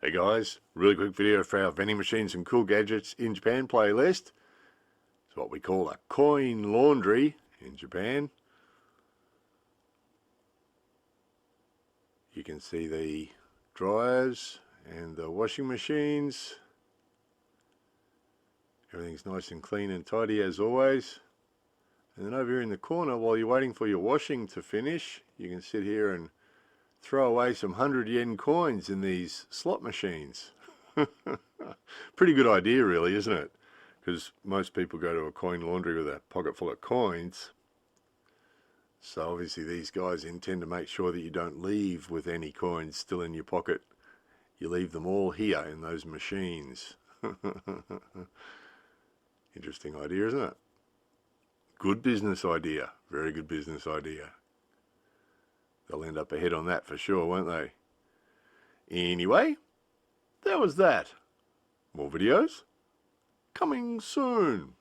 Hey guys, really quick video for our vending machines and cool gadgets in Japan playlist. It's what we call a coin laundry in Japan. You can see the dryers and the washing machines. Everything's nice and clean and tidy as always. And then over here in the corner, while you're waiting for your washing to finish, you can sit here and throw away some 100 yen coins in these slot machines. Pretty good idea really, isn't it? Because most people go to a coin laundry with a pocket full of coins. So obviously these guys intend to make sure that you don't leave with any coins still in your pocket. You leave them all here in those machines. Interesting idea, isn't it? Good business idea. Very good business idea. They'll end up ahead on that for sure, won't they? Anyway, that was that. More videos coming soon.